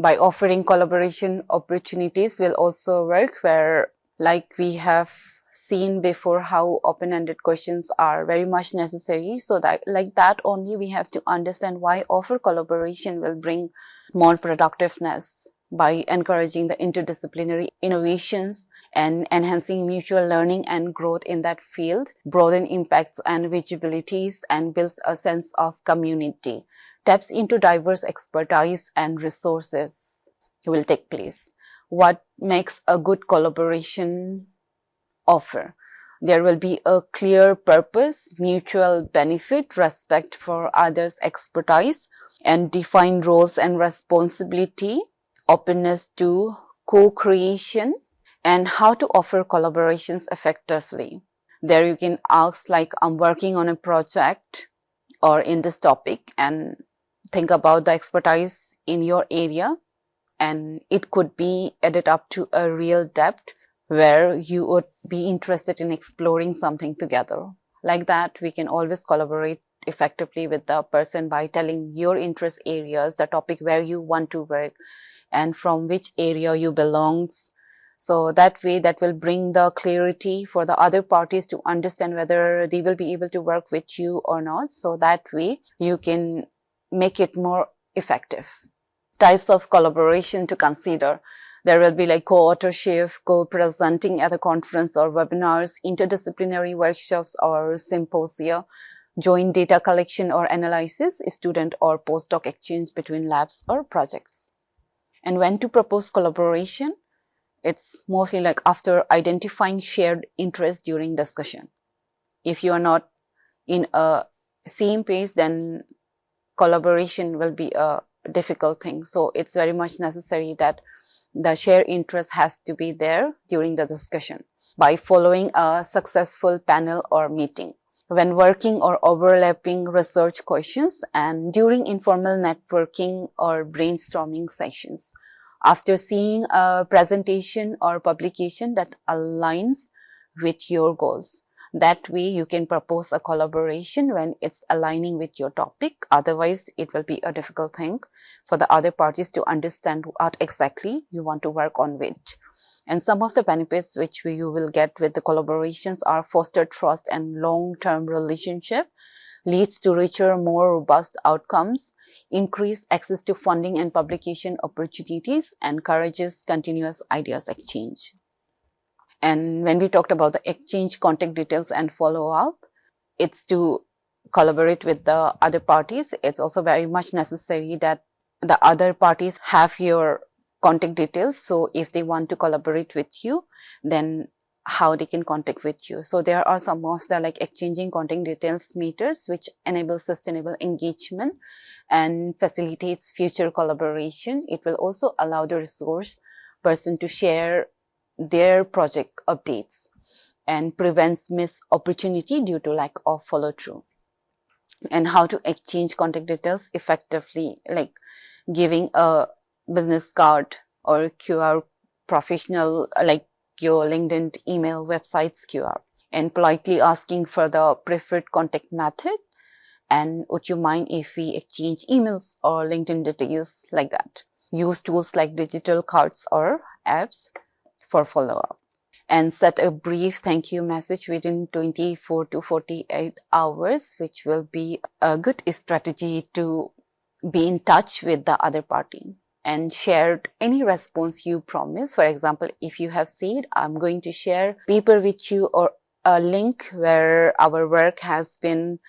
By offering collaboration opportunities will also work, where like we have seen before how open-ended questions are very much necessary. So that like that only we have to understand why offer collaboration will bring more productiveness by encouraging the interdisciplinary innovations and enhancing mutual learning and growth in that field, broaden impacts and visibilities, and builds a sense of community, taps into diverse expertise and resources will take place. What makes a good collaboration offer? There will be a clear purpose, mutual benefit, respect for others' expertise, and defined roles and responsibility, openness to co-creation, and how to offer collaborations effectively. There you can ask like, I'm working on a project or in this topic, and think about the expertise in your area, and it could be added up to a real depth where you would be interested in exploring something together. Like that, we can always collaborate effectively with the person by telling your interest areas, the topic where you want to work, and from which area you belong. So that way, that will bring the clarity for the other parties to understand whether they will be able to work with you or not. So that way, you can make it more effective. Types of collaboration to consider. There will be like co-authorship, co-presenting at a conference or webinars, interdisciplinary workshops or symposia, joint data collection or analysis, student or postdoc exchange between labs or projects. And when to propose collaboration? It's mostly like after identifying shared interest during discussion. If you are not in a same page, then collaboration will be a difficult thing. So it's very much necessary that the shared interest has to be there during the discussion by following a successful panel or meeting. When working or overlapping research questions, and during informal networking or brainstorming sessions. After seeing a presentation or publication that aligns with your goals. That way you can propose a collaboration when it's aligning with your topic. Otherwise, it will be a difficult thing for the other parties to understand what exactly you want to work on with. And some of the benefits which you will get with the collaborations are foster trust and long-term relationship, leads to richer, more robust outcomes, increase access to funding and publication opportunities, encourages continuous ideas exchange. And when we talked about the exchange contact details and follow-up, it's to collaborate with the other parties. It's also very much necessary that the other parties have your contact details. So if they want to collaborate with you, then how they can contact with you. So there are some of the like exchanging contact details meters which enable sustainable engagement and facilitates future collaboration. It will also allow the resource person to share their project updates and prevents missed opportunity due to lack of follow through. And how to exchange contact details effectively, like giving a business card or QR professional, like your LinkedIn, email, websites QR, and politely asking for the preferred contact method. And would you mind if we exchange emails or LinkedIn details, like that. Use tools like digital cards or apps for follow-up. And set a brief thank you message within 24 to 48 hours, which will be a good strategy to be in touch with the other party. And share any response you promise. For example, if you have said, I'm going to share paper with you or a link where our work has been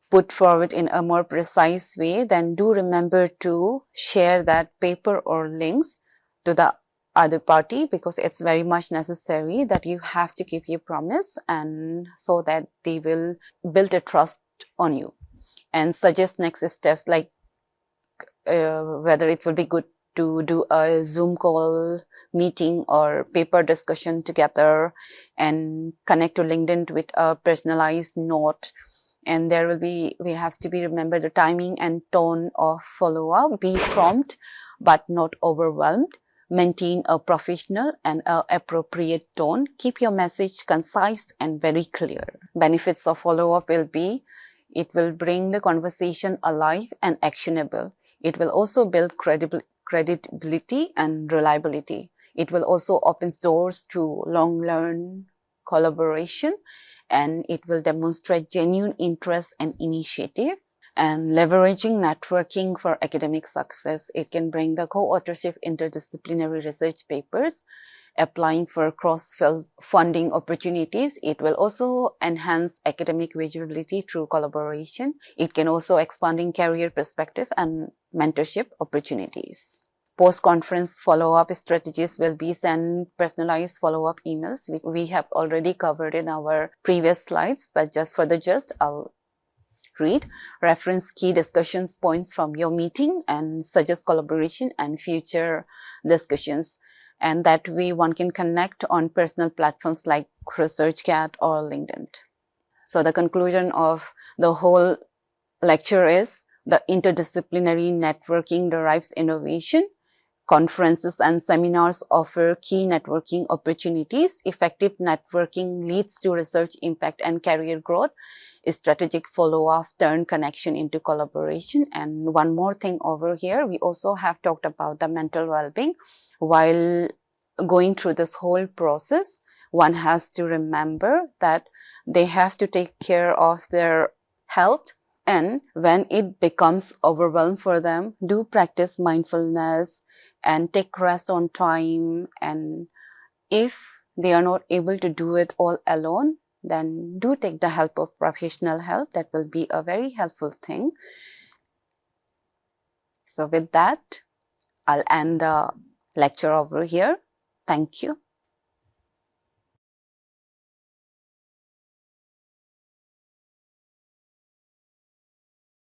put forward in a more precise way, then do remember to share that paper or links to the other party, because it's very much necessary that you have to keep your promise, and so that they will build a trust on you. And suggest next steps, like whether it will be good to do a Zoom call meeting or paper discussion together and connect to LinkedIn with a personalized note. And we have to be remember the timing and tone of follow-up. Be prompt but not overwhelmed. Maintain a professional and appropriate tone. Keep your message concise and very clear. Benefits of follow-up will be, it will bring the conversation alive and actionable. It will also build credibility and reliability. It will also open doors to long-term collaboration, and it will demonstrate genuine interest and initiative. And leveraging networking for academic success, it can bring the co-authorship interdisciplinary research papers, applying for cross-field funding opportunities. It will also enhance academic visibility through collaboration. It can also expanding career perspective and mentorship opportunities. Post-conference follow-up strategies will be send personalized follow-up emails. We have already covered in our previous slides, but just for the gist, I'll read. Reference key discussions points from your meeting and suggest collaboration and future discussions. And that way one can connect on personal platforms like ResearchGate or LinkedIn. So the conclusion of the whole lecture is, the interdisciplinary networking derives innovation. Conferences and seminars offer key networking opportunities. Effective networking leads to research impact and career growth. Strategic follow-up turn connection into collaboration. And one more thing over here, we also have talked about the mental well-being. While going through this whole process, one has to remember that they have to take care of their health. And when it becomes overwhelmed for them, do practice mindfulness and take rest on time. And if they are not able to do it all alone, then do take the help of professional help. That will be a very helpful thing. So with that, I'll end the lecture over here. Thank you.